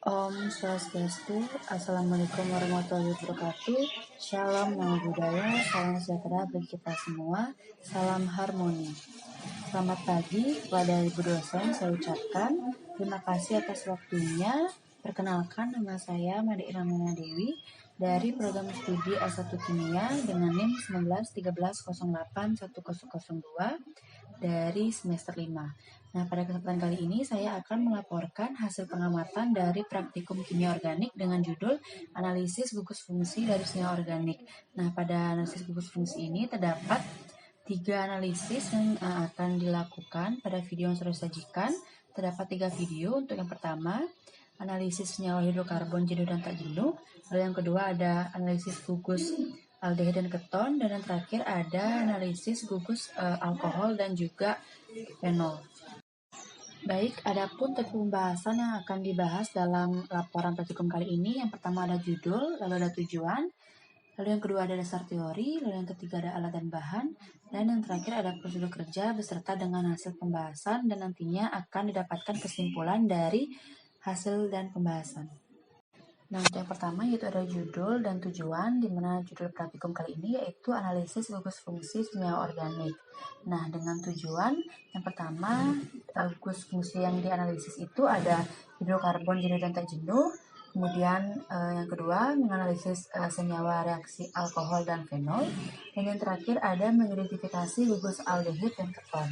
Om Swastiastu, Assalamualaikum warahmatullahi wabarakatuh. Shalom Namo Buddhaya, salam sejahtera bagi kita semua, salam harmoni. Selamat pagi kepada Ibu dosen, saya ucapkan terima kasih atas waktunya. Perkenalkan, nama saya Made Ramana Dewi dari program studi S1 Kimia dengan NIM 1913081002 dari semester 5. Nah, pada kesempatan kali ini saya akan melaporkan hasil pengamatan dari praktikum kimia organik dengan judul analisis gugus fungsi dari senyawa organik. Nah, pada analisis gugus fungsi ini terdapat 3 analisis yang akan dilakukan pada video yang sudah disajikan. Terdapat 3 video. Untuk yang pertama, analisis senyawa hidrokarbon jenuh dan tak jenuh. Lalu yang kedua ada analisis gugus aldehid dan keton, dan yang terakhir ada analisis gugus alkohol dan juga fenol. Baik, adapun topik pembahasan yang akan dibahas dalam laporan praktikum kali ini, yang pertama ada judul, lalu ada tujuan, lalu yang kedua ada dasar teori, lalu yang ketiga ada alat dan bahan, dan yang terakhir ada prosedur kerja beserta dengan hasil pembahasan, dan nantinya akan didapatkan kesimpulan dari hasil dan pembahasan. Nah, untuk yang pertama yaitu ada judul dan tujuan, di mana judul praktikum kali ini yaitu analisis gugus fungsi senyawa organik. Nah, dengan tujuan yang pertama, gugus fungsi yang dianalisis itu ada hidrokarbon jenuh dan tak jenuh. Kemudian yang kedua menganalisis senyawa reaksi alkohol dan fenol. Dan yang terakhir ada mengidentifikasi gugus aldehid dan keton.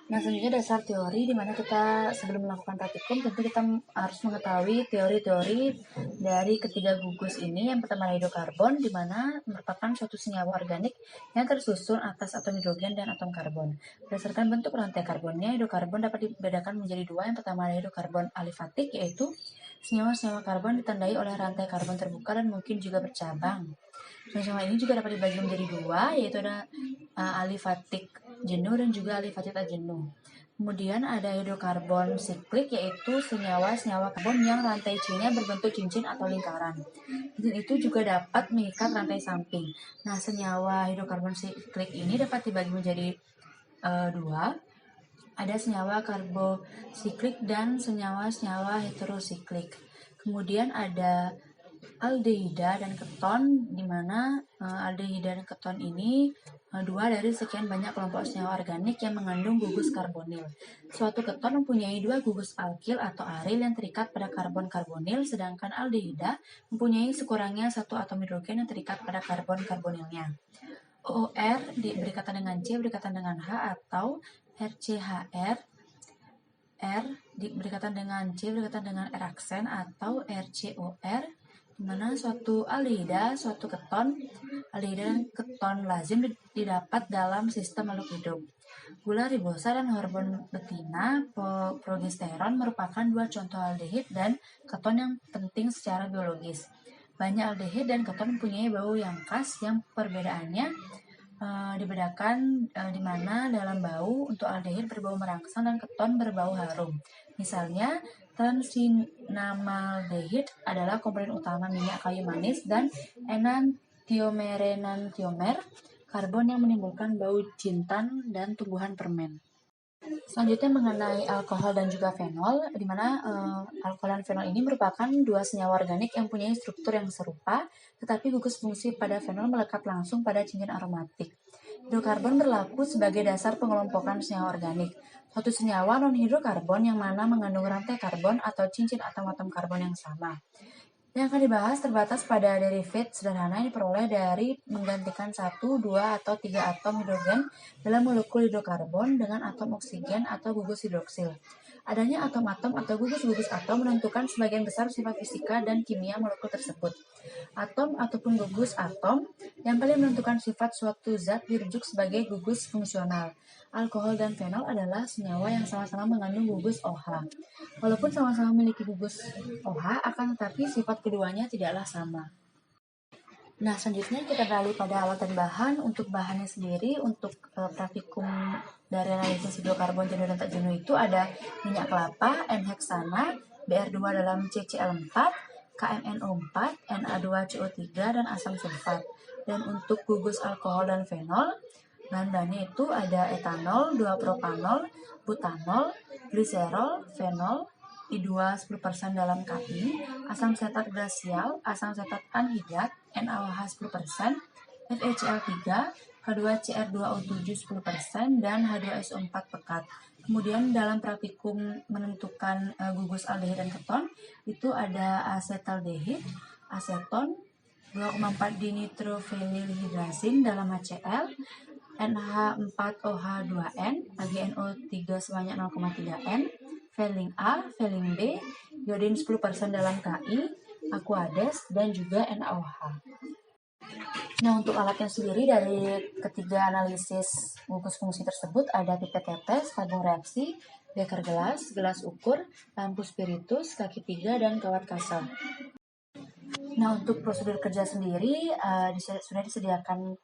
Nah, selanjutnya dasar teori, di mana kita sebelum melakukan praktikum tentu kita harus mengetahui teori-teori dari ketiga gugus ini. Yang pertama hidrokarbon, di mana merupakan suatu senyawa organik yang tersusun atas atom hidrogen dan atom karbon. Berdasarkan bentuk rantai karbonnya, hidrokarbon dapat dibedakan menjadi 2. Yang pertama ada hidrokarbon alifatik, yaitu senyawa-senyawa karbon ditandai oleh rantai karbon terbuka dan mungkin juga bercabang. Senyawa ini juga dapat dibagi menjadi 2, yaitu ada alifatik jenuh dan juga alifatik tak jenuh. Kemudian ada hidrokarbon siklik, yaitu senyawa-senyawa karbon yang rantai C-nya berbentuk cincin atau lingkaran. Dan itu juga dapat mengikat rantai samping. Nah, senyawa hidrokarbon siklik ini dapat dibagi menjadi 2. Ada senyawa karbosiklik dan senyawa-senyawa heterosiklik. Kemudian ada aldehida dan keton, di mana aldehida dan keton ini 2 dari sekian banyak kelompok senyawa organik yang mengandung gugus karbonil. Suatu keton mempunyai 2 gugus alkil atau aril yang terikat pada karbon karbonil, sedangkan aldehida mempunyai sekurangnya 1 atom hidrogen yang terikat pada karbon karbonilnya. OR berikatan dengan C berikatan dengan H, atau RCHR, R berikatan dengan C berikatan dengan R aksen, atau RCOR, di mana suatu aldehida, suatu keton, aldehida dan keton lazim didapat dalam sistem makhluk hidup. Gula ribosa dan hormon betina, progesteron merupakan 2 contoh aldehid dan keton yang penting secara biologis. Banyak aldehid dan keton mempunyai bau yang khas, yang perbedaannya dibedakan di mana dalam bau untuk aldehid berbau merangsang dan keton berbau harum. Misalnya, transinamaldehid adalah komponen utama minyak kayu manis, dan enantiomer karbon yang menimbulkan bau jintan dan tumbuhan permen. Selanjutnya mengenai alkohol dan juga fenol, di mana alkohol dan fenol ini merupakan 2 senyawa organik yang punya struktur yang serupa, tetapi gugus fungsi pada fenol melekat langsung pada cincin aromatik. Hidrokarbon berlaku sebagai dasar pengelompokan senyawa organik. Suatu senyawa non-hidrokarbon yang mana mengandung rantai karbon atau cincin atom-atom karbon yang sama. Yang akan dibahas terbatas pada derivat sederhana yang diperoleh dari menggantikan 1, 2, atau 3 atom hidrogen dalam molekul hidrokarbon dengan atom oksigen atau gugus hidroksil. Adanya atom-atom atau gugus-gugus atom menentukan sebagian besar sifat fisika dan kimia molekul tersebut. Atom ataupun gugus atom yang paling menentukan sifat suatu zat dirujuk sebagai gugus fungsional. Alkohol dan fenol adalah senyawa yang sama-sama mengandung gugus OH. Walaupun sama-sama memiliki gugus OH, akan tetapi sifat keduanya tidaklah sama. Nah, selanjutnya kita beralih pada alat dan bahan. Untuk bahannya sendiri, untuk praktikum dari analisis hidrokarbon jenuh dan tak jenuh itu ada minyak kelapa, N-heksana, Br2 dalam CCl4, KMNO4, Na2CO3, dan asam sulfat. Dan untuk gugus alkohol dan fenol, bahan-bahannya itu ada etanol, 2-propanol, butanol, gliserol, fenol, I2 10% dalam KI, asam setat glasial, asam setat anhidrat, NaOH 10%, FeCl3, H2Cr2O7 10%, dan H2SO4 pekat. Kemudian dalam praktikum menentukan gugus aldehid dan keton, itu ada asetaldehid, aseton, 2,4 dinitrofenilhidrazin dalam HCl, NH4OH2N, AgNO3 sebanyak 0,3 N, Veling A, Veling B, iodin 10% dalam KI, Aquades, dan juga NaOH. Nah, untuk alatnya sendiri dari ketiga analisis gugus fungsi tersebut ada pipet tetes, tabung reaksi, beker gelas, gelas ukur, lampu spiritus, kaki 3, dan kawat kasar. Nah, untuk prosedur kerja sendiri sudah disediakan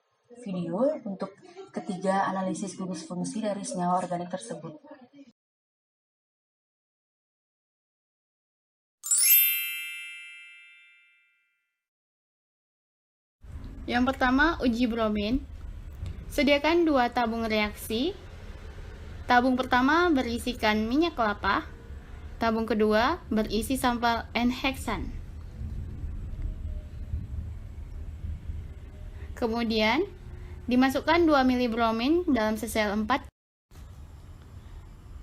video untuk ketiga analisis gugus fungsi dari senyawa organik tersebut. Yang pertama, uji bromin. Sediakan 2 tabung reaksi. Tabung pertama berisikan minyak kelapa. Tabung kedua berisi sampel N-heksan. Kemudian, dimasukkan 2 ml bromin dalam sesel 4.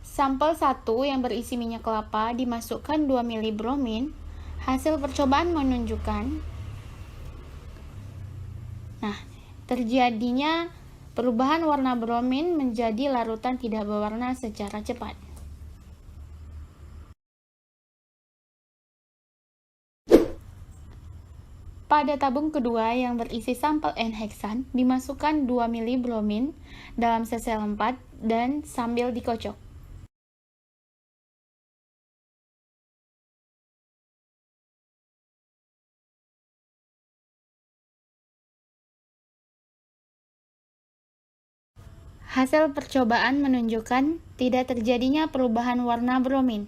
Sampel 1 yang berisi minyak kelapa dimasukkan 2 ml bromin. Hasil percobaan menunjukkan terjadinya perubahan warna bromin menjadi larutan tidak berwarna secara cepat. Pada tabung kedua yang berisi sampel N-heksan, dimasukkan 2 ml bromin dalam sesel 4 dan sambil dikocok. Hasil percobaan menunjukkan tidak terjadinya perubahan warna bromin.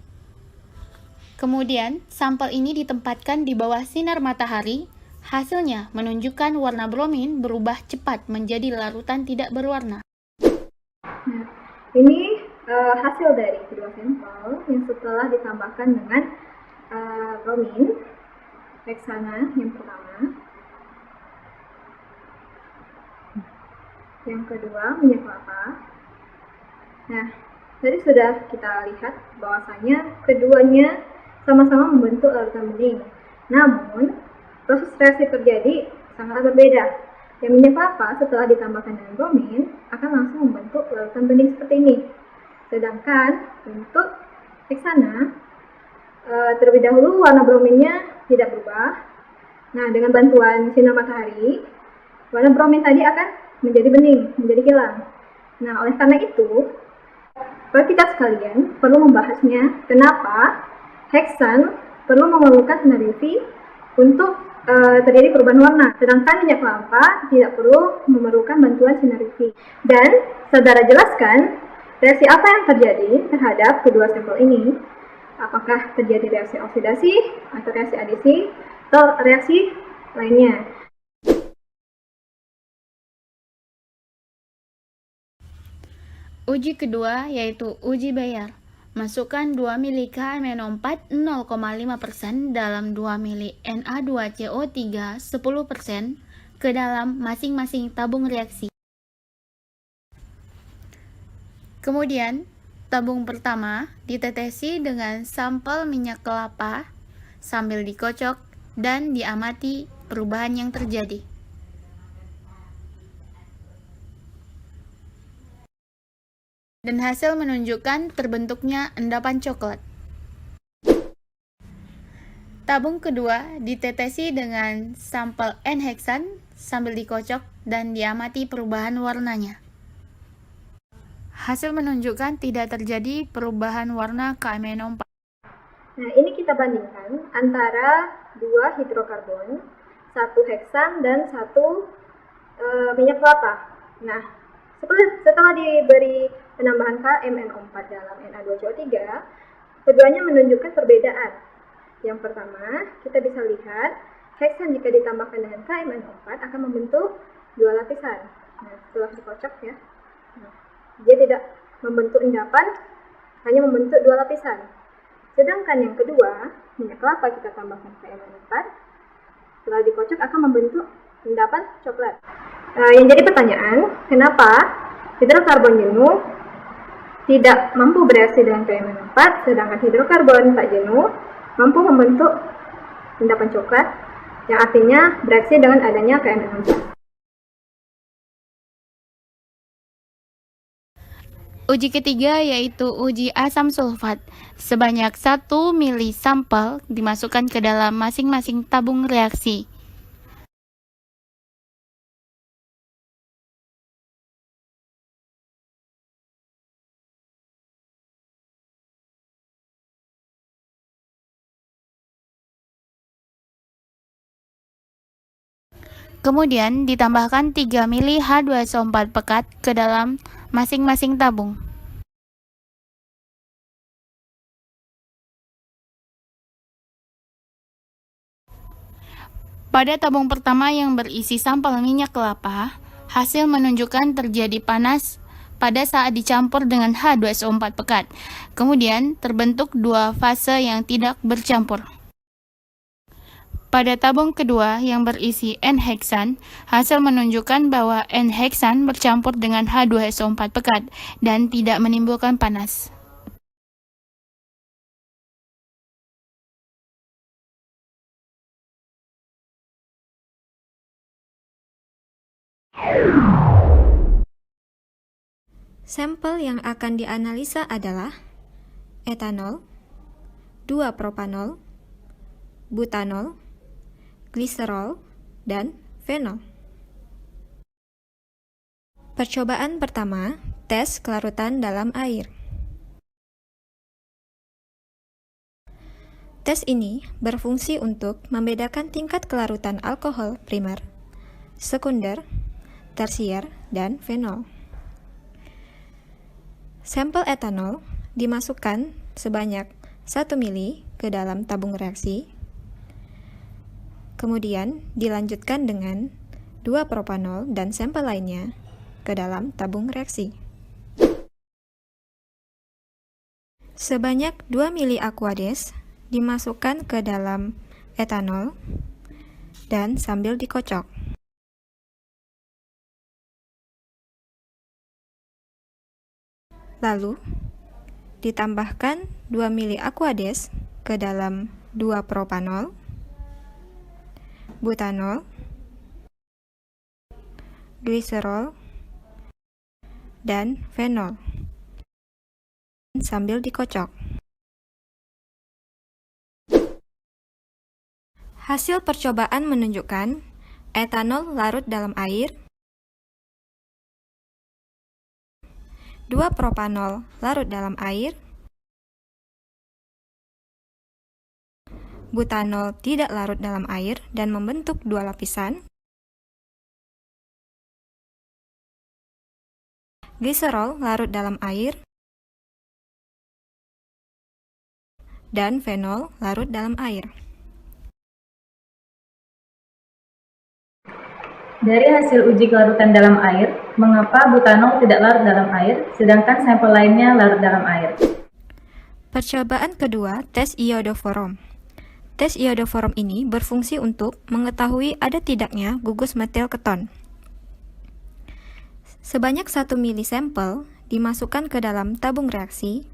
Kemudian, sampel ini ditempatkan di bawah sinar matahari. Hasilnya menunjukkan warna bromin berubah cepat menjadi larutan tidak berwarna. Nah, ini hasil dari kedua sampel yang setelah ditambahkan dengan bromin, heksana yang pertama, yang kedua minyak kelapa. Nah, tadi sudah kita lihat bahwasanya keduanya sama-sama membentuk larutan bening. Namun, proses reaksi terjadi sangat berbeda. Yang minyak kelapa setelah ditambahkan dengan bromin akan langsung membentuk larutan bening seperti ini. Sedangkan untuk heksana terlebih dahulu warna brominnya tidak berubah. Nah, dengan bantuan sinar matahari, warna bromin tadi akan menjadi bening, menjadi hilang. Nah, oleh karena itu, kita sekalian perlu membahasnya kenapa heksan perlu memerlukan sinar UV untuk terjadi perubahan warna, sedangkan minyak kelapa tidak perlu memerlukan bantuan sinar UV. Dan saudara jelaskan reaksi apa yang terjadi terhadap kedua sampel ini, apakah terjadi reaksi oksidasi atau reaksi adisi atau reaksi lainnya. Uji kedua yaitu uji Bayer. Masukkan 2 ml KMNO4 0,5% dalam 2 ml Na2CO3 10% ke dalam masing-masing tabung reaksi. Kemudian, tabung pertama ditetesi dengan sampel minyak kelapa sambil dikocok dan diamati perubahan yang terjadi. Dan hasil menunjukkan terbentuknya endapan coklat. Tabung kedua ditetesi dengan sampel N-heksan sambil dikocok dan diamati perubahan warnanya. Hasil menunjukkan tidak terjadi perubahan warna KMNO4. Nah, ini kita bandingkan antara dua hidrokarbon, satu heksan dan satu minyak kelapa. Nah, setelah diberi penambahan KMNO4 dalam Na2CO3, keduanya menunjukkan perbedaan. Yang pertama, kita bisa lihat heksan jika ditambahkan dengan KMNO4 akan membentuk dua lapisan. Nah, setelah dikocok ya, dia tidak membentuk endapan, hanya membentuk dua lapisan. Sedangkan yang kedua, minyak kelapa kita tambahkan KMN4, setelah dikocok akan membentuk endapan coklat. Yang jadi pertanyaan, kenapa hidrokarbon jenuh tidak mampu bereaksi dengan KMN4, sedangkan hidrokarbon tak jenuh mampu membentuk endapan coklat, yang artinya bereaksi dengan adanya KMN4. Uji ketiga yaitu uji asam sulfat. Sebanyak 1 mili sampel dimasukkan ke dalam masing-masing tabung reaksi. Kemudian ditambahkan 3 mili H2SO4 pekat ke dalam masing-masing tabung. Pada tabung pertama yang berisi sampel minyak kelapa, hasil menunjukkan terjadi panas pada saat dicampur dengan H2SO4 pekat. Kemudian terbentuk dua fase yang tidak bercampur. Pada tabung kedua yang berisi N-heksan, hasil menunjukkan bahwa N-heksan bercampur dengan H2SO4 pekat dan tidak menimbulkan panas. Sampel yang akan dianalisa adalah etanol, 2-propanol, butanol, gliserol, dan fenol. Percobaan pertama, tes kelarutan dalam air. Tes ini berfungsi untuk membedakan tingkat kelarutan alkohol primer, sekunder, tersier, dan fenol. Sampel etanol dimasukkan sebanyak 1 mili ke dalam tabung reaksi. Kemudian dilanjutkan dengan 2-propanol dan sampel lainnya ke dalam tabung reaksi. Sebanyak 2 mili Aquades dimasukkan ke dalam etanol dan sambil dikocok. Lalu ditambahkan 2 mili Aquades ke dalam 2-propanol, butanol, gliserol, dan fenol sambil dikocok. Hasil percobaan menunjukkan etanol larut dalam air, 2-propanol larut dalam air, butanol tidak larut dalam air dan membentuk dua lapisan, gliserol larut dalam air, dan fenol larut dalam air. Dari hasil uji kelarutan dalam air, mengapa butanol tidak larut dalam air, sedangkan sampel lainnya larut dalam air? Percobaan kedua, tes iodoforum. Tes iodoforum ini berfungsi untuk mengetahui ada tidaknya gugus metil keton. Sebanyak 1 mili sampel dimasukkan ke dalam tabung reaksi,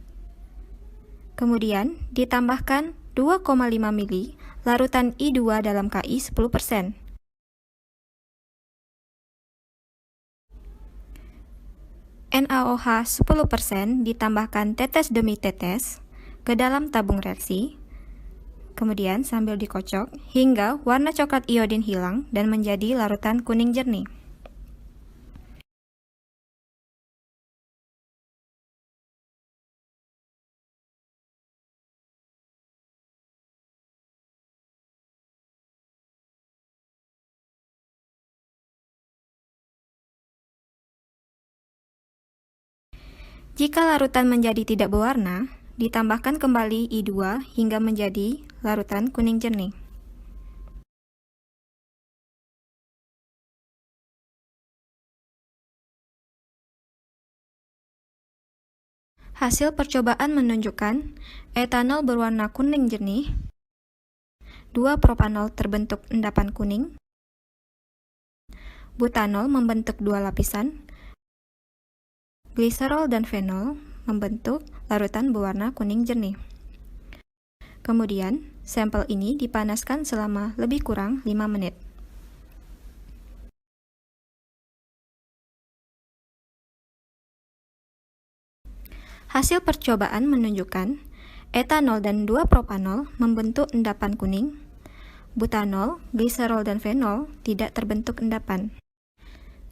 kemudian ditambahkan 2,5 mili larutan I2 dalam KI 10%. NaOH 10% ditambahkan tetes demi tetes ke dalam tabung reaksi, kemudian sambil dikocok hingga warna coklat iodin hilang dan menjadi larutan kuning jernih. Jika larutan menjadi tidak berwarna, ditambahkan kembali I2 hingga menjadi larutan kuning jernih. Hasil percobaan menunjukkan etanol berwarna kuning jernih, 2-propanol terbentuk endapan kuning, butanol membentuk 2 lapisan, gliserol dan fenol membentuk larutan berwarna kuning jernih. Kemudian, sampel ini dipanaskan selama lebih kurang 5 menit. Hasil percobaan menunjukkan etanol dan 2-propanol membentuk endapan kuning, butanol, gliserol, dan fenol tidak terbentuk endapan.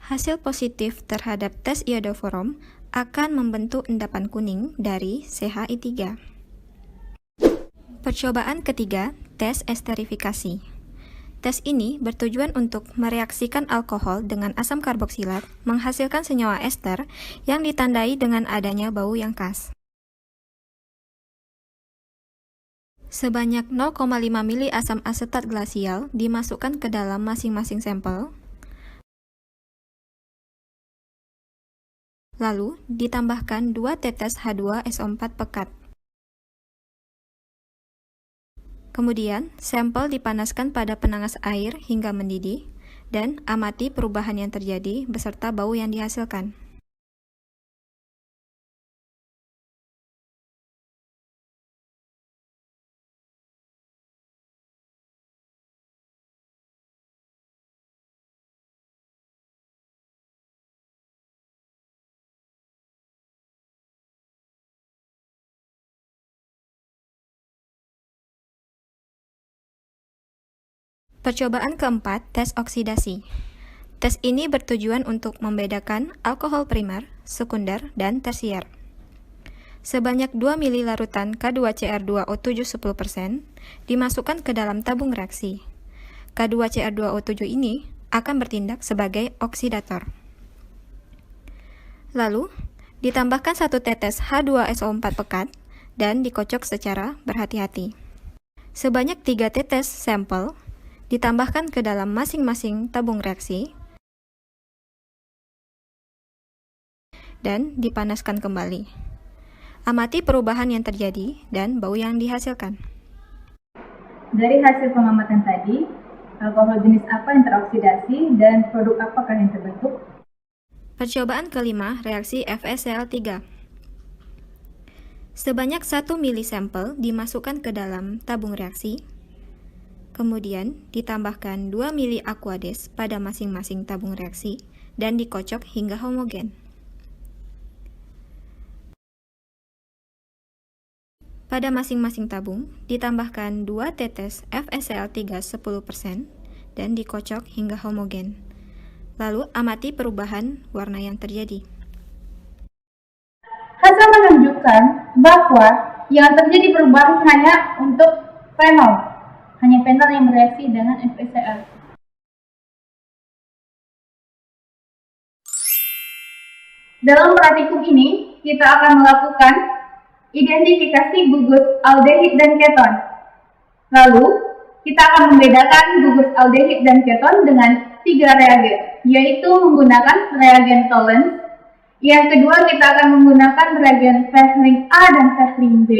Hasil positif terhadap tes iodoforum akan membentuk endapan kuning dari CHI3. Percobaan ketiga, tes esterifikasi. Tes ini bertujuan untuk mereaksikan alkohol dengan asam karboksilat, menghasilkan senyawa ester yang ditandai dengan adanya bau yang khas. Sebanyak 0,5 mili asam asetat glasial dimasukkan ke dalam masing-masing sampel, lalu ditambahkan 2 tetes H2SO4 pekat. Kemudian, sampel dipanaskan pada penanas air hingga mendidih, dan amati perubahan yang terjadi beserta bau yang dihasilkan. Percobaan keempat, tes oksidasi. Tes ini bertujuan untuk membedakan alkohol primer, sekunder, dan tersier. Sebanyak 2 mili larutan K2CR2O7 10% dimasukkan ke dalam tabung reaksi. K2CR2O7 ini akan bertindak sebagai oksidator. Lalu, ditambahkan 1 tetes H2SO4 pekat dan dikocok secara berhati-hati. Sebanyak 3 tetes sampel ditambahkan ke dalam masing-masing tabung reaksi dan dipanaskan kembali. Amati perubahan yang terjadi dan bau yang dihasilkan. Dari hasil pengamatan tadi, alkohol jenis apa yang teroksidasi dan produk apakah yang terbentuk? Percobaan kelima, reaksi FeCl3. Sebanyak 1 mili sampel dimasukkan ke dalam tabung reaksi, kemudian ditambahkan 2 mili aquades pada masing-masing tabung reaksi dan dikocok hingga homogen. Pada masing-masing tabung ditambahkan 2 tetes FeCl3 10% dan dikocok hingga homogen. Lalu amati perubahan warna yang terjadi. Hasil menunjukkan bahwa yang terjadi perubahan hanya untuk fenol. Hanya fenol yang bereaksi dengan FeCl. Dalam praktikum ini, kita akan melakukan identifikasi gugus aldehid dan keton. Lalu, kita akan membedakan gugus aldehid dan keton dengan 3 reagen, yaitu menggunakan reagen Tollens. Yang kedua, kita akan menggunakan reagen Vehling A dan Vehling B.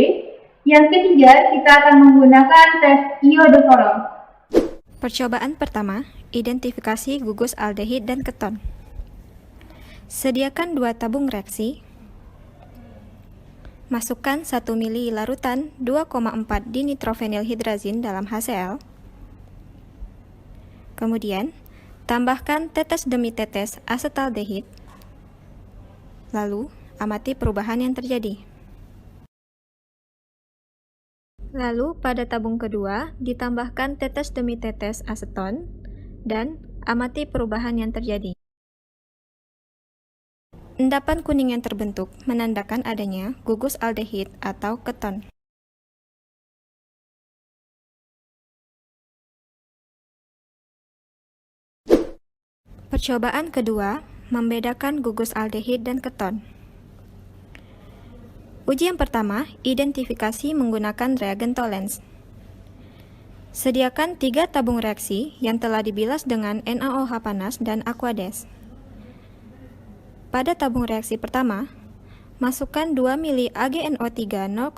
Yang ketiga, kita akan menggunakan tes iodoforum. Percobaan pertama, identifikasi gugus aldehid dan keton. Sediakan 2 tabung reaksi. Masukkan 1 mili larutan 2,4 dinitrofenilhidrazin dalam HCl. Kemudian, tambahkan tetes demi tetes asetaldehid. Lalu, amati perubahan yang terjadi. Lalu, pada tabung kedua, ditambahkan tetes demi tetes aseton, dan amati perubahan yang terjadi. Endapan kuning yang terbentuk menandakan adanya gugus aldehid atau keton. Percobaan kedua, membedakan gugus aldehid dan keton. Uji yang pertama, identifikasi menggunakan reagen Tollens. Sediakan 3 tabung reaksi yang telah dibilas dengan NaOH panas dan aquades. Pada tabung reaksi pertama, Masukkan 2 mili AgNO3 0,1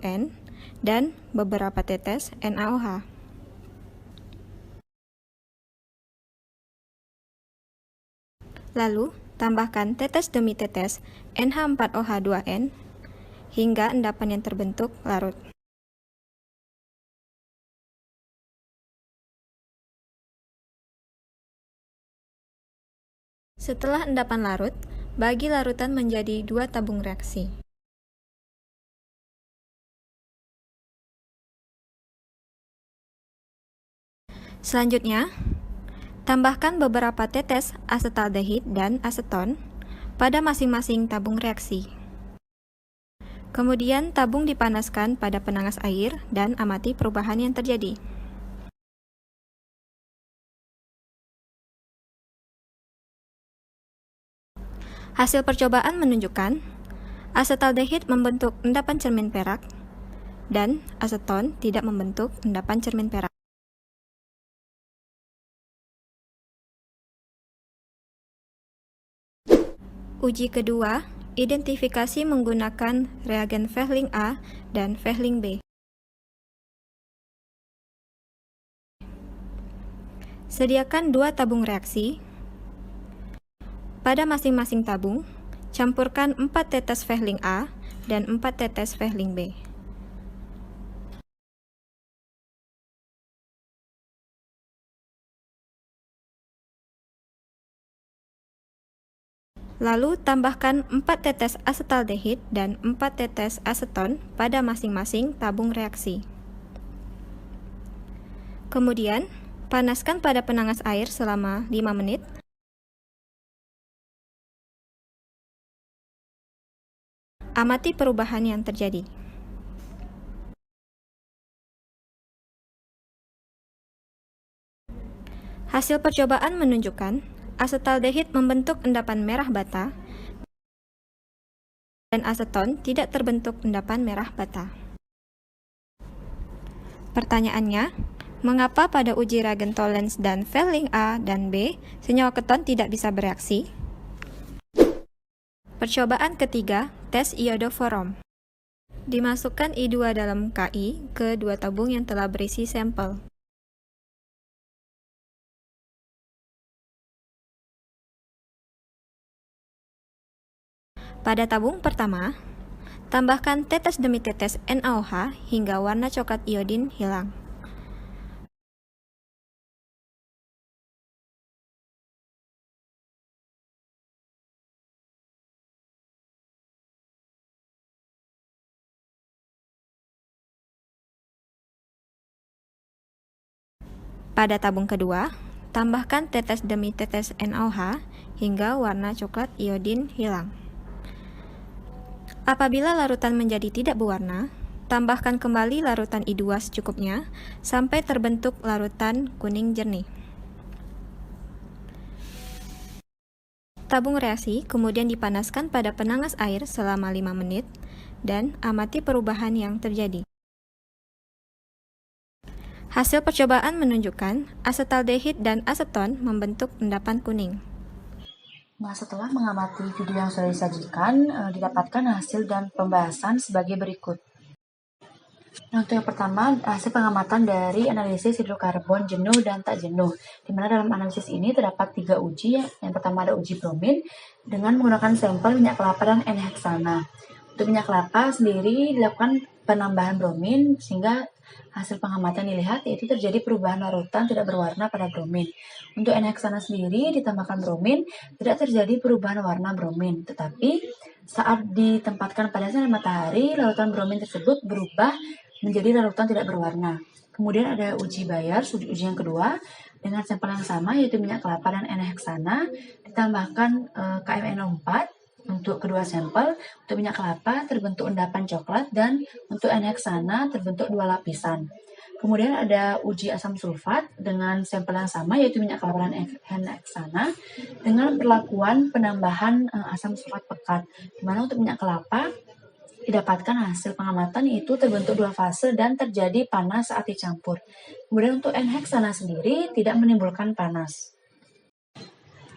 N dan beberapa tetes NaOH. Lalu, tambahkan tetes demi tetes NH4OH2N hingga endapan yang terbentuk larut. Setelah endapan larut, bagi larutan menjadi 2 tabung reaksi. Selanjutnya, tambahkan beberapa tetes asetaldehid dan aseton pada masing-masing tabung reaksi. Kemudian tabung dipanaskan pada penangas air dan amati perubahan yang terjadi. Hasil percobaan menunjukkan asetaldehid membentuk endapan cermin perak dan aseton tidak membentuk endapan cermin perak. Uji kedua, identifikasi menggunakan reagen Vehling A dan Vehling B. Sediakan 2 tabung reaksi. Pada masing-masing tabung, campurkan 4 tetes Vehling A dan 4 tetes Vehling B. Lalu, tambahkan 4 tetes asetaldehid dan 4 tetes aseton pada masing-masing tabung reaksi. Kemudian, panaskan pada penangas air selama 5 menit. Amati perubahan yang terjadi. Hasil percobaan menunjukkan asetaldehid membentuk endapan merah bata dan aseton tidak terbentuk endapan merah bata. Pertanyaannya, mengapa pada uji reagen Tollens dan Vehling A dan B, senyawa keton tidak bisa bereaksi? Percobaan ketiga, tes iodoforom. Dimasukkan I2 dalam KI ke 2 tabung yang telah berisi sampel. Pada tabung pertama, tambahkan tetes demi tetes NaOH hingga warna coklat iodin hilang. Pada tabung kedua, tambahkan tetes demi tetes NaOH hingga warna coklat iodin hilang. Apabila larutan menjadi tidak berwarna, tambahkan kembali larutan I2 secukupnya sampai terbentuk larutan kuning jernih. Tabung reaksi kemudian dipanaskan pada penangas air selama 5 menit dan amati perubahan yang terjadi. Hasil percobaan menunjukkan asetaldehid dan aseton membentuk endapan kuning. Nah, setelah mengamati video yang sudah disajikan, didapatkan hasil dan pembahasan sebagai berikut. Nah, untuk yang pertama, hasil pengamatan dari analisis hidrokarbon jenuh dan tak jenuh, di mana dalam analisis ini terdapat 3 uji. Yang pertama ada uji bromin dengan menggunakan sampel minyak kelapa dan N-heksana. Untuk minyak kelapa sendiri dilakukan penambahan bromin sehingga hasil pengamatan dilihat yaitu terjadi perubahan larutan tidak berwarna pada bromin. Untuk N-heksana sendiri ditambahkan bromin tidak terjadi perubahan warna bromin, tetapi saat ditempatkan pada sinar matahari larutan bromin tersebut berubah menjadi larutan tidak berwarna. Kemudian ada uji Bayer, uji yang kedua dengan sampel yang sama yaitu minyak kelapa dan N-heksana ditambahkan KMNO4. Untuk kedua sampel, untuk minyak kelapa terbentuk endapan coklat dan untuk N-heksana terbentuk 2 lapisan. Kemudian ada uji asam sulfat dengan sampel yang sama yaitu minyak kelapa dan N-heksana dengan perlakuan penambahan asam sulfat pekat. Di mana untuk minyak kelapa didapatkan hasil pengamatan itu terbentuk 2 fase dan terjadi panas saat dicampur. Kemudian untuk N-heksana sendiri tidak menimbulkan panas.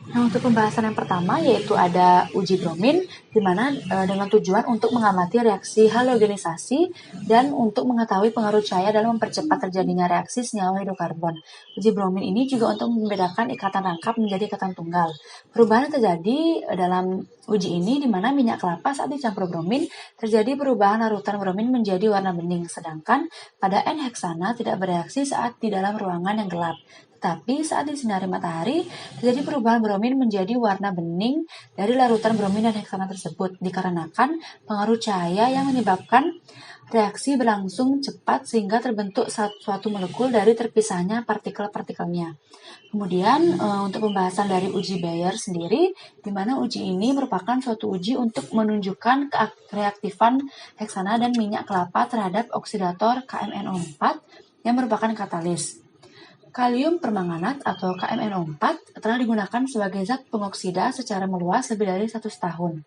Nah, untuk pembahasan yang pertama yaitu ada uji bromin, di mana dengan tujuan untuk mengamati reaksi halogenisasi dan untuk mengetahui pengaruh cahaya dalam mempercepat terjadinya reaksi senyawa hidrokarbon. Uji bromin ini juga untuk membedakan ikatan rangkap menjadi ikatan tunggal. Perubahan yang terjadi dalam uji ini di mana minyak kelapa saat dicampur bromin terjadi perubahan larutan bromin menjadi warna bening, sedangkan pada N-heksana tidak bereaksi saat di dalam ruangan yang gelap. Tetapi saat disinari matahari, terjadi perubahan bromin menjadi warna bening dari larutan bromin dan heksana tersebut dikarenakan pengaruh cahaya yang menyebabkan reaksi berlangsung cepat sehingga terbentuk suatu molekul dari terpisahnya partikel-partikelnya. Kemudian untuk pembahasan dari uji Bayer sendiri, di mana uji ini merupakan suatu uji untuk menunjukkan reaktifan heksana dan minyak kelapa terhadap oksidator KMNO4 yang merupakan katalis. Kalium permanganat atau KMNO4 telah digunakan sebagai zat pengoksida secara meluas lebih dari 100 tahun.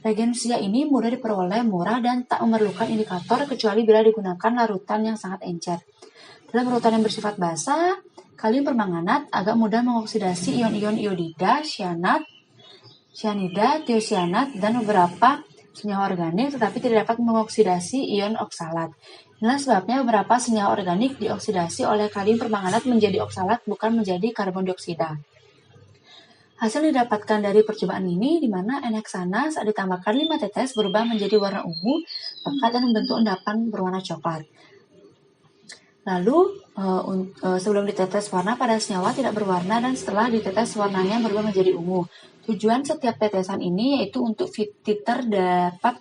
Reagensia ini mudah diperoleh, murah, dan tak memerlukan indikator kecuali bila digunakan larutan yang sangat encer. Dalam larutan yang bersifat basa, kalium permanganat agak mudah mengoksidasi ion-ion iodida, cyanida, tiosianat, dan beberapa senyawa organik, tetapi tidak dapat mengoksidasi ion oksalat. Inilah sebabnya beberapa senyawa organik dioksidasi oleh kalium permanganat menjadi oksalat, bukan menjadi karbon dioksida. Hasil didapatkan dari percobaan ini, di mana N-heksana saat ditambahkan 5 tetes berubah menjadi warna ungu, pekat dan membentuk endapan berwarna coklat. Lalu, sebelum ditetes warna pada senyawa tidak berwarna dan setelah ditetes warnanya berubah menjadi ungu. Tujuan setiap tetesan ini yaitu untuk titer dapat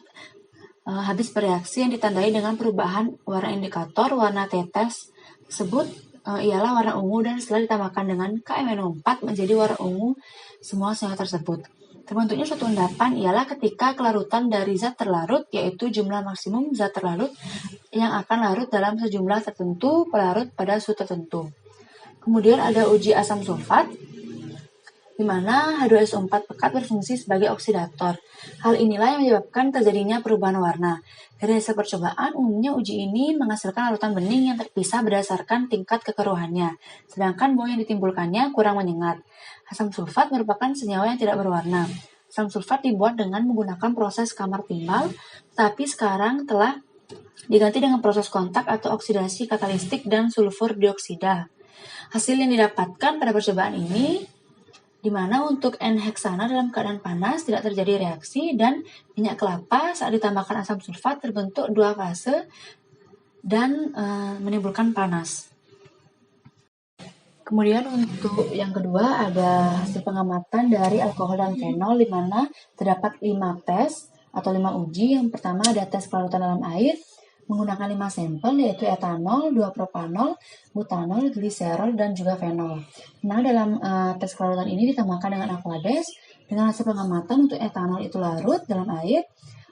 habis bereaksi yang ditandai dengan perubahan warna indikator warna tetes tersebut ialah warna ungu dan setelah ditambahkan dengan KMNO4 menjadi warna ungu semua senyawa tersebut. Terbentuknya suatu endapan ialah ketika kelarutan dari zat terlarut yaitu jumlah maksimum zat terlarut yang akan larut dalam sejumlah tertentu pelarut pada suhu tertentu. Kemudian ada uji asam sulfat, di mana H2SO4 pekat berfungsi sebagai oksidator. Hal inilah yang menyebabkan terjadinya perubahan warna. Dari hasil percobaan, umumnya uji ini menghasilkan larutan bening yang terpisah berdasarkan tingkat kekeruhannya, sedangkan bau yang ditimbulkannya kurang menyengat. Asam sulfat merupakan senyawa yang tidak berwarna. Asam sulfat dibuat dengan menggunakan proses kamar timbal, tapi sekarang telah diganti dengan proses kontak atau oksidasi katalistik dan sulfur dioksida. Hasil yang didapatkan pada percobaan ini di mana untuk N-heksana dalam keadaan panas tidak terjadi reaksi dan minyak kelapa saat ditambahkan asam sulfat terbentuk 2 fase dan menimbulkan panas. Kemudian untuk yang kedua ada hasil pengamatan dari alkohol dan fenol, di mana terdapat 5 tes atau 5 uji. Yang pertama ada tes kelarutan dalam air menggunakan 5 sampel yaitu etanol, 2 propanol, butanol, gliserol, dan juga fenol. Nah, dalam tes kelarutan ini ditambahkan dengan aqueous. Dengan hasil pengamatan untuk etanol itu larut dalam air,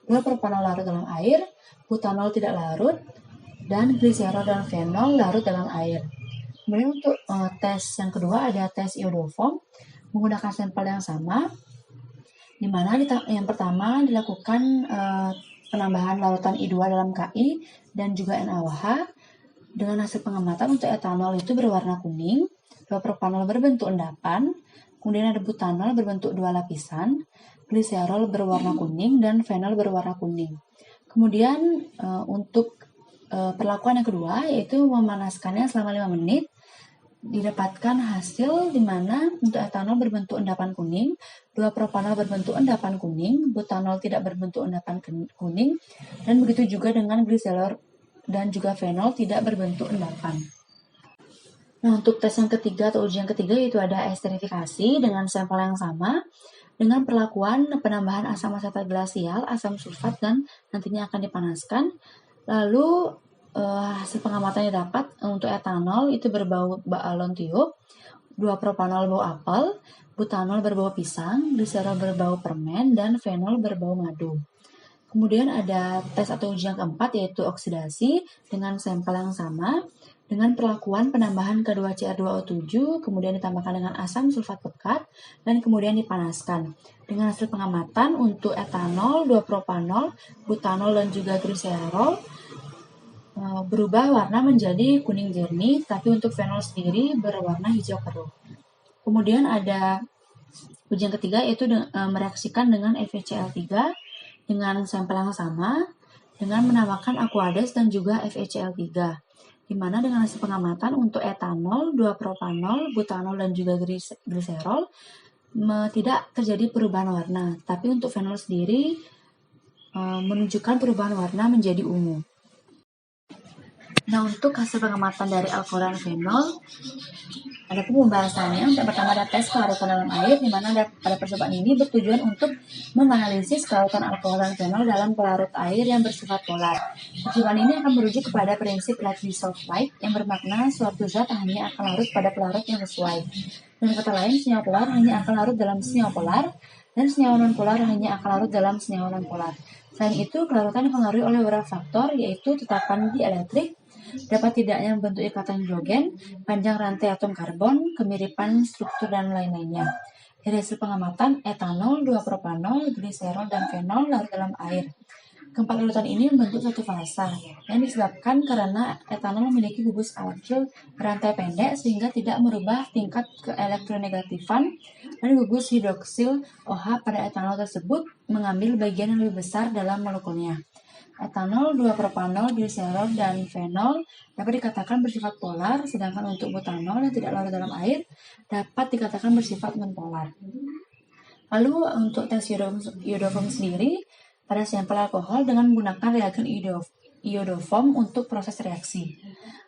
2 propanol larut dalam air, butanol tidak larut, dan gliserol dan fenol larut dalam air. Kemudian untuk tes yang kedua ada tes iodoform menggunakan sampel yang sama, di mana yang pertama dilakukan penambahan larutan I2 dalam KI dan juga NaOH. Dengan hasil pengamatan untuk etanol itu berwarna kuning, 2 propanol berbentuk endapan, kemudian ada butanol berbentuk 2 lapisan, gliserol berwarna kuning, dan fenol berwarna kuning. Kemudian untuk perlakuan yang kedua yaitu memanaskannya selama 5 menit, didapatkan hasil di mana untuk etanol berbentuk endapan kuning, 2 propanol berbentuk endapan kuning, butanol tidak berbentuk endapan kuning, dan begitu juga dengan gliserol dan juga fenol tidak berbentuk endapan. Nah, untuk tes yang ketiga atau uji yang ketiga yaitu ada esterifikasi dengan sampel yang sama dengan perlakuan penambahan asam asetat glasial, asam sulfat, dan nantinya akan dipanaskan. Lalu hasil pengamatan yang dapat untuk etanol itu berbau balon tiup, 2 propanol bau apel, butanol berbau pisang, gliserol berbau permen, dan fenol berbau madu. Kemudian ada tes atau uji yang keempat yaitu oksidasi dengan sampel yang sama dengan perlakuan penambahan K2Cr2O7 kemudian ditambahkan dengan asam sulfat pekat dan kemudian dipanaskan. Dengan hasil pengamatan untuk etanol, 2 propanol, butanol, dan juga gliserol berubah warna menjadi kuning jernih, tapi untuk fenol sendiri berwarna hijau keruh. Kemudian ada Uji yang ketiga yaitu mereaksikan dengan FeCl3 dengan sampel yang sama dengan menambahkan Aquades dan juga FeCl3. Di mana dengan hasil pengamatan untuk etanol, 2-propanol, butanol, dan juga gliserol tidak terjadi perubahan warna. Tapi untuk fenol sendiri menunjukkan perubahan warna menjadi ungu. Nah, untuk hasil pengamatan dari alkohol dan fenol, ada pembahasannya. Untuk pertama ada tes kelarutan dalam air, di mana pada percobaan ini bertujuan untuk menganalisis kelarutan alkohol dan fenol dalam pelarut air yang bersifat polar. Percobaan ini akan merujuk kepada prinsip let dissolve light, yang bermakna suatu zat hanya akan larut pada pelarut yang sesuai. Dengan kata lain, senyawa polar hanya akan larut dalam senyawa polar, dan senyawa non-polar hanya akan larut dalam senyawa non-polar. Selain itu, kelarutan dipengaruhi oleh beberapa faktor, yaitu tetapan dielektrik, dapat tidaknya membentuk ikatan hidrogen, panjang rantai atom karbon, kemiripan struktur, dan lain-lainnya. Dari hasil pengamatan, etanol, 2-propanol, gliserol, dan fenol larut dalam air. Keempat larutan ini membentuk satu fasa, yang disebabkan karena etanol memiliki gugus alkil berantai pendek sehingga tidak merubah tingkat keelektronegatifan, dan gugus hidroksil OH pada etanol tersebut mengambil bagian yang lebih besar dalam molekulnya. Etanol, 2-propanol, gliserol, dan fenol dapat dikatakan bersifat polar, sedangkan untuk butanol yang tidak larut dalam air dapat dikatakan bersifat non-polar. Lalu untuk tes iodoform sendiri, pada sampel alkohol dengan menggunakan reagen iodoform untuk proses reaksi.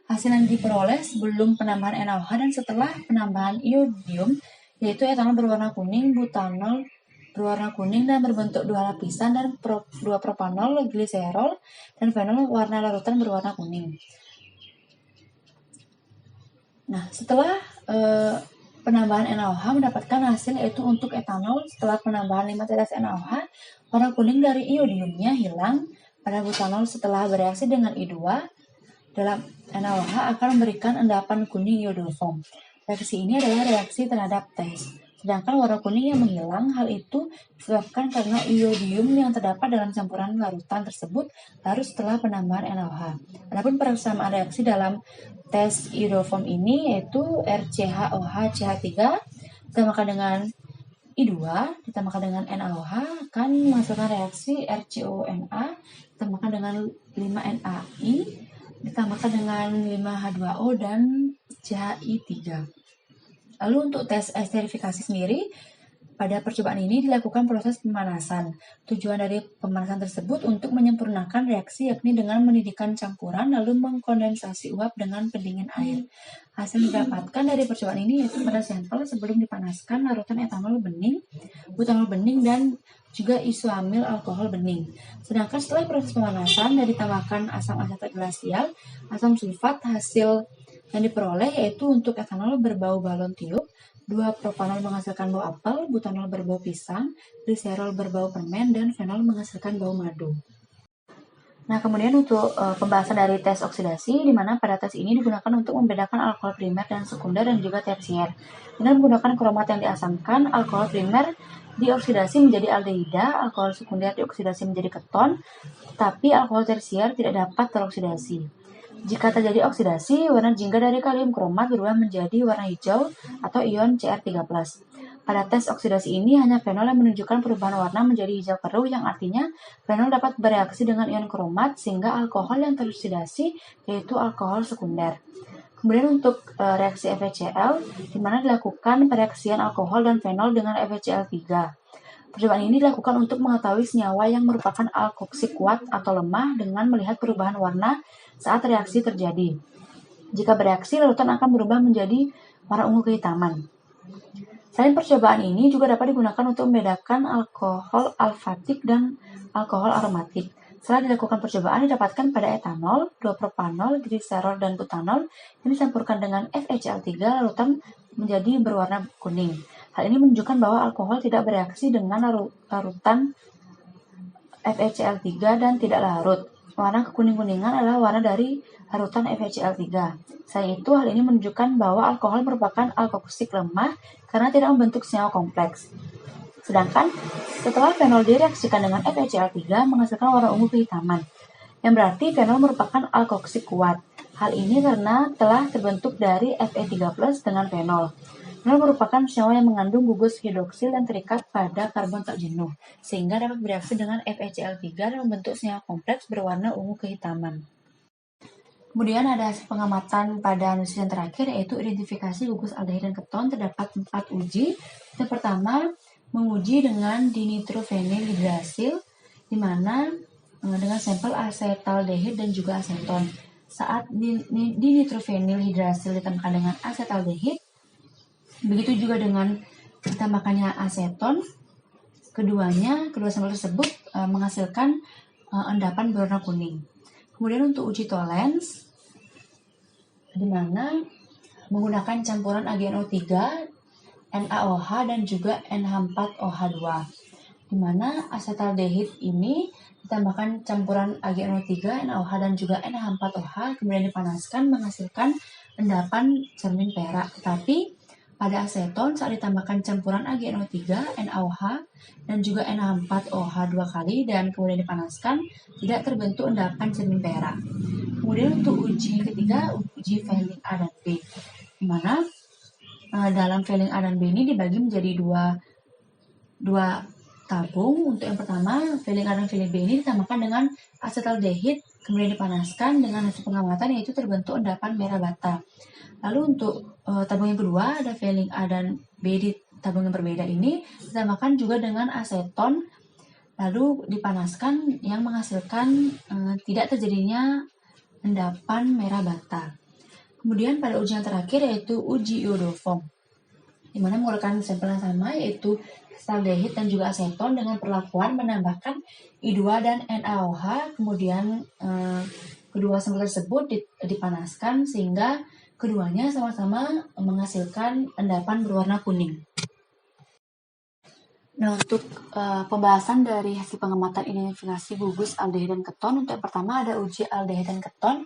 Hasil yang diperoleh sebelum penambahan NaOH dan setelah penambahan iodium, yaitu etanol berwarna kuning, butanol berwarna kuning dan berbentuk dua lapisan, dan 2-propanol, gliserol, dan fenol warna larutan berwarna kuning. Nah, setelah penambahan NaOH mendapatkan hasil yaitu untuk etanol setelah penambahan 5 tetes NaOH, warna kuning dari iodiumnya hilang. Pada butanol setelah bereaksi dengan I2 dalam NaOH akan memberikan endapan kuning iodoform. Reaksi ini adalah reaksi terhadap tes. Sedangkan warna kuning yang menghilang, hal itu disebabkan karena iodium yang terdapat dalam campuran larutan tersebut larut setelah penambahan NaOH. Adapun persamaan reaksi dalam tes iodoform ini yaitu RCHOH-CH3 ditambahkan dengan I2 ditambahkan dengan NaOH akan menghasilkan reaksi RCONA ditambahkan dengan 5NaI ditambahkan dengan 5H2O dan CHI3. Lalu untuk tes esterifikasi sendiri, pada percobaan ini dilakukan proses pemanasan. Tujuan dari pemanasan tersebut untuk menyempurnakan reaksi, yakni dengan mendidihkan campuran lalu mengkondensasi uap dengan pendingin air. Hasil didapatkan dari percobaan ini yaitu pada sampel sebelum dipanaskan larutan etanol bening, butanol bening, dan juga isoamil alkohol bening. Sedangkan setelah proses pemanasan dan ditambahkan asam asetat glasial, asam sulfat, hasil yang diperoleh yaitu untuk etanol berbau balon tiup, 2-propanol menghasilkan bau apel, butanol berbau pisang, gliserol berbau permen, dan fenol menghasilkan bau madu. Nah, kemudian untuk pembahasan dari tes oksidasi, di mana pada tes ini digunakan untuk membedakan alkohol primer dan sekunder dan juga tersier. Dengan menggunakan kromat yang diasamkan, alkohol primer dioksidasi menjadi aldehida, alkohol sekunder dioksidasi menjadi keton, tetapi alkohol tersier tidak dapat teroksidasi. Jika terjadi oksidasi, warna jingga dari kalium kromat berubah menjadi warna hijau atau ion Cr3+. Pada tes oksidasi ini, hanya fenol yang menunjukkan perubahan warna menjadi hijau keruh, yang artinya fenol dapat bereaksi dengan ion kromat sehingga alkohol yang teroksidasi yaitu alkohol sekunder. Kemudian untuk reaksi FeCl, di mana dilakukan pereaksian alkohol dan fenol dengan FeCl3. Percobaan ini dilakukan untuk mengetahui senyawa yang merupakan alkoksi kuat atau lemah dengan melihat perubahan warna saat reaksi terjadi. Jika bereaksi, larutan akan berubah menjadi warna ungu kehitaman. Selain percobaan ini juga dapat digunakan untuk membedakan alkohol alfatik dan alkohol aromatik. Setelah dilakukan percobaan didapatkan pada etanol, 2-propanol, gliserol, dan butanol yang dicampurkan dengan FeCl3, larutan menjadi berwarna kuning. Hal ini menunjukkan bahwa alkohol tidak bereaksi dengan larutan FeCl3 dan tidak larut. Warna kekuning-kuningan adalah warna dari larutan FeCl3. Selain itu, hal ini menunjukkan bahwa alkohol merupakan alkoksik lemah karena tidak membentuk senyawa kompleks. Sedangkan setelah fenol direaksikan dengan FeCl3 menghasilkan warna ungu kehitaman, yang berarti fenol merupakan alkoksik kuat. Hal ini karena telah terbentuk dari Fe3+ dengan fenol. Nol merupakan senyawa yang mengandung gugus hidroksil dan terikat pada karbon tak jenuh, sehingga dapat bereaksi dengan FeCl3 dan membentuk senyawa kompleks berwarna ungu kehitaman. Kemudian ada hasil pengamatan pada analisis yang terakhir, yaitu identifikasi gugus aldehid dan keton. Terdapat 4 uji. Yang pertama, menguji dengan dinitrofenyl hidrasil, di mana dengan sampel asetaldehid dan juga aseton. Saat dinitrofenyl hidrasil ditambahkan dengan asetaldehid, begitu juga dengan ditambahkannya aseton, kedua sampel tersebut menghasilkan endapan berwarna kuning. Kemudian untuk uji tolens, di mana menggunakan campuran AgNO3, NaOH dan juga NH4OH2, di mana asetaldehid ini ditambahkan campuran AgNO3, NaOH dan juga NH4OH, kemudian dipanaskan menghasilkan endapan cermin perak. Tetapi pada aseton saat ditambahkan campuran AgNO3, NaOH dan juga NH4OH 2 kali dan kemudian dipanaskan, tidak terbentuk endapan cermin perak. Kemudian untuk uji ketiga, uji failing A dan B, di mana dalam failing A dan B ini dibagi menjadi dua tabung. Untuk yang pertama, failing A dan failing B ini ditambahkan dengan asetaldehid, kemudian dipanaskan dengan hasil pengamatan yaitu terbentuk endapan merah bata. Lalu untuk tabung yang kedua, ada failing A dan B di tabung yang berbeda ini ditambahkan juga dengan aseton, lalu dipanaskan yang menghasilkan tidak terjadinya endapan merah bata. Kemudian pada uji yang terakhir yaitu uji iodoform, di mana menggunakan sampel yang sama yaitu asetaldehid dan juga aseton dengan perlakuan menambahkan I2 dan NaOH, kemudian kedua sampel tersebut dipanaskan sehingga keduanya sama-sama menghasilkan endapan berwarna kuning. Nah, untuk pembahasan dari hasil pengamatan identifikasi gugus aldehid dan keton, untuk yang pertama ada uji aldehid dan keton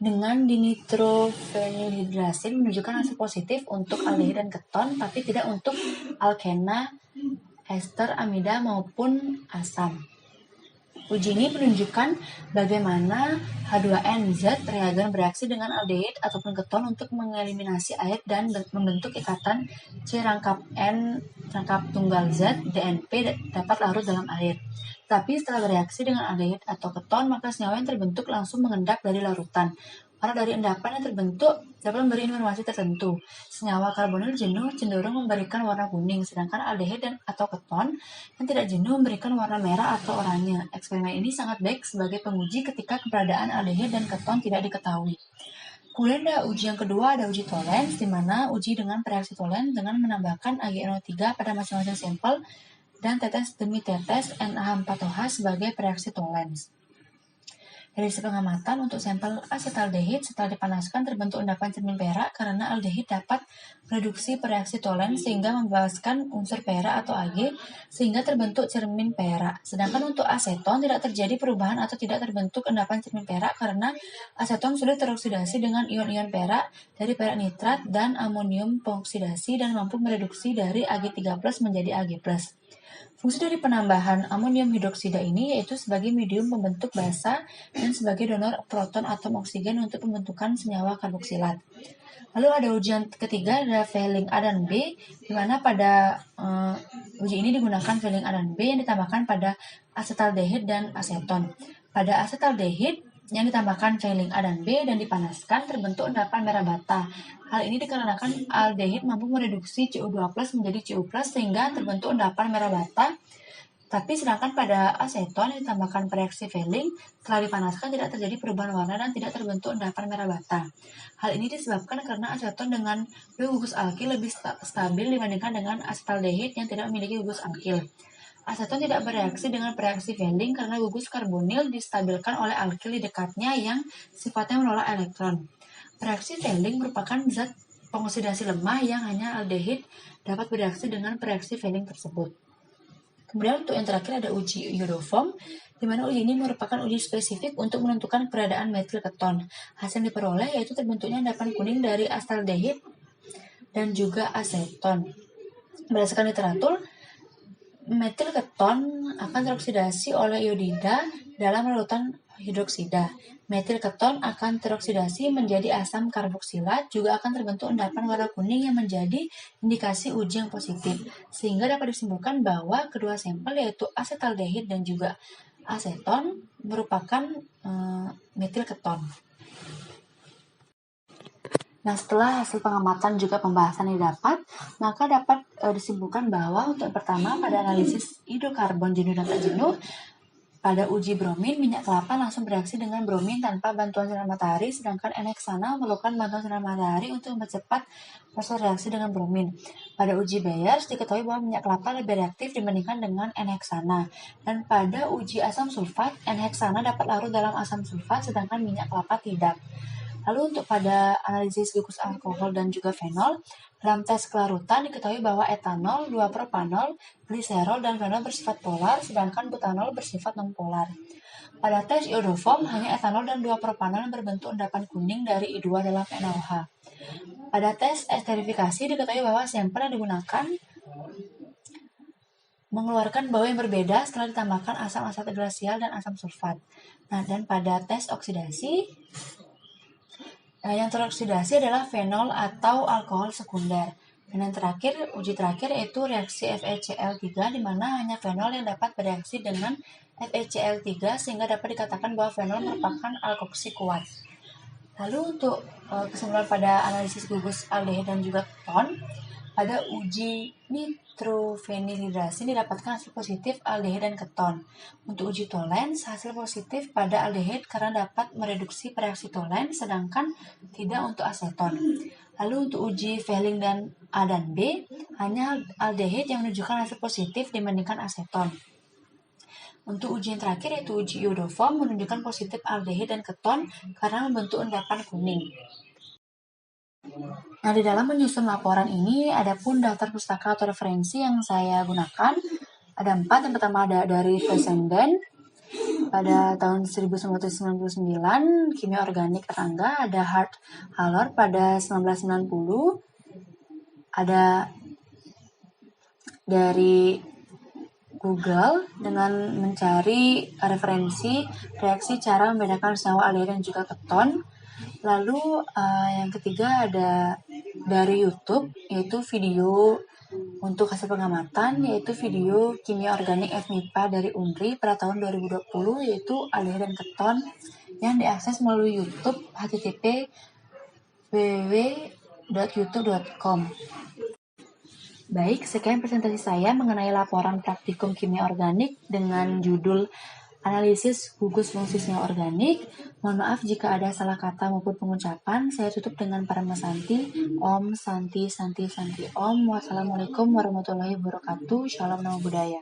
dengan dinitrofenyl hidrasil menunjukkan hasil positif untuk aldehid dan keton, tapi tidak untuk alkena, ester, amida maupun asam. Uji ini menunjukkan bagaimana H2NZ reagen bereaksi dengan aldehid ataupun keton untuk mengeliminasi air dan membentuk ikatan C rangkap N rangkap tunggal Z DNP dapat larut dalam air. Tapi setelah bereaksi dengan aldehid atau keton, maka senyawa yang terbentuk langsung mengendap dari larutan. Warna dari endapan yang terbentuk dapat memberi informasi tertentu. Senyawa karbonil jenuh cenderung memberikan warna kuning, sedangkan aldehid atau keton yang tidak jenuh memberikan warna merah atau oranye. Eksperimen ini sangat baik sebagai penguji ketika keberadaan aldehid dan keton tidak diketahui. Kemudian ada uji yang kedua, ada uji tolens, di mana uji dengan reaksi tolens dengan menambahkan AgNO3 pada masing-masing sampel dan tetes demi tetes NaH4OH sebagai reaksi tolens. Dari hasil pengamatan untuk sampel asetaldehid setelah dipanaskan terbentuk endapan cermin perak karena aldehid dapat mereduksi reaksi tolens sehingga membebaskan unsur perak atau Ag sehingga terbentuk cermin perak. Sedangkan untuk aseton tidak terjadi perubahan atau tidak terbentuk endapan cermin perak karena aseton sulit teroksidasi dengan ion-ion perak dari perak nitrat dan amonium pengoksidasi dan mampu mereduksi dari Ag3+ menjadi Ag+. Fungsi dari penambahan amonium hidroksida ini yaitu sebagai medium pembentuk basa dan sebagai donor proton atom oksigen untuk pembentukan senyawa karboksilat. Lalu ada ujian ketiga, ada failing A dan B, di mana pada uji ini digunakan failing A dan B yang ditambahkan pada asetaldehid dan aseton. Pada asetaldehid yang ditambahkan failing A dan B dan dipanaskan terbentuk endapan merah bata. Hal ini dikarenakan aldehid mampu mereduksi CO2+ menjadi CO+ sehingga terbentuk endapan merah bata. Tapi sedangkan pada aseton yang ditambahkan reaksi failing setelah dipanaskan tidak terjadi perubahan warna dan tidak terbentuk endapan merah bata. Hal ini disebabkan karena aseton dengan gugus alkil lebih stabil dibandingkan dengan asetaldehid yang tidak memiliki gugus alkil. Aseton tidak bereaksi dengan reaksi failing karena gugus karbonil distabilkan oleh alkil di dekatnya yang sifatnya menolak elektron. Reaksi failing merupakan zat pengoksidasi lemah yang hanya aldehid dapat bereaksi dengan reaksi failing tersebut. Kemudian untuk yang terakhir ada uji iodoform, di mana uji ini merupakan uji spesifik untuk menentukan keberadaan metil keton. Hasil yang diperoleh yaitu terbentuknya endapan kuning dari asetaldehid dan juga aseton. Berdasarkan literatur, metil keton akan teroksidasi oleh iodida dalam larutan hidroksida. Metil keton akan teroksidasi menjadi asam karboksilat, juga akan terbentuk endapan warna kuning yang menjadi indikasi uji yang positif. Sehingga dapat disimpulkan bahwa kedua sampel yaitu asetaldehid dan juga aseton merupakan metil keton. Nah, setelah hasil pengamatan juga pembahasan yang didapat, maka dapat disimpulkan bahwa untuk yang pertama pada analisis hidrokarbon jenuh dan tak jenuh, pada uji bromin, minyak kelapa langsung bereaksi dengan bromin tanpa bantuan sinar matahari, sedangkan N-heksana memerlukan bantuan sinar matahari untuk mempercepat proses reaksi dengan bromin. Pada uji Bayers, diketahui bahwa minyak kelapa lebih reaktif dibandingkan dengan N-heksana. Dan pada uji asam sulfat, N-heksana dapat larut dalam asam sulfat, sedangkan minyak kelapa tidak. Lalu untuk pada analisis gugus alkohol dan juga fenol, dalam tes kelarutan diketahui bahwa etanol, 2-propanol, gliserol, dan fenol bersifat polar, sedangkan butanol bersifat non-polar. Pada tes iodoform, hanya etanol dan 2-propanol yang berbentuk endapan kuning dari I2 dalam NaOH. Pada tes esterifikasi diketahui bahwa sampel yang digunakan mengeluarkan bau yang berbeda setelah ditambahkan asam asetat glasial dan asam sulfat. Nah, dan pada tes oksidasi, yang teroksidasi adalah fenol atau alkohol sekunder. Dan yang terakhir, uji terakhir yaitu reaksi FeCl3, di mana hanya fenol yang dapat bereaksi dengan FeCl3 sehingga dapat dikatakan bahwa fenol merupakan alkoksi kuat. Lalu untuk kesimpulan pada analisis gugus aldehid dan juga keton, pada uji nitrofenilhidrasi didapatkan hasil positif aldehid dan keton. Untuk uji tolens, hasil positif pada aldehid karena dapat mereduksi reaksi tolens, sedangkan tidak untuk aseton. Lalu untuk uji Fehling dan A dan B, hanya aldehid yang menunjukkan hasil positif dibandingkan aseton. Untuk uji yang terakhir yaitu uji iodoform menunjukkan positif aldehid dan keton karena membentuk endapan kuning. Nah, di dalam menyusun laporan ini ada pun daftar pustaka atau referensi yang saya gunakan. Ada 4. Yang pertama ada dari Fessenden pada tahun 1999, kimia organik Erlangga. Ada Hart Haller pada 1990. Ada dari Google dengan mencari referensi reaksi cara membedakan senyawa aldehid dan juga keton. Lalu yang ketiga ada dari YouTube, yaitu video untuk hasil pengamatan, yaitu video kimia organik FMIPA dari UNRI pada tahun 2020, yaitu aldehid dan keton, yang diakses melalui YouTube http://www.youtube.com. Baik, sekian presentasi saya mengenai laporan praktikum kimia organik dengan judul Analisis gugus fungsi senyawa organik. Mohon maaf jika ada salah kata maupun pengucapan. Saya tutup dengan Parama Santi. Om Santi Santi Santi Om. Wassalamualaikum warahmatullahi wabarakatuh. Shalom Namo Buddhaya.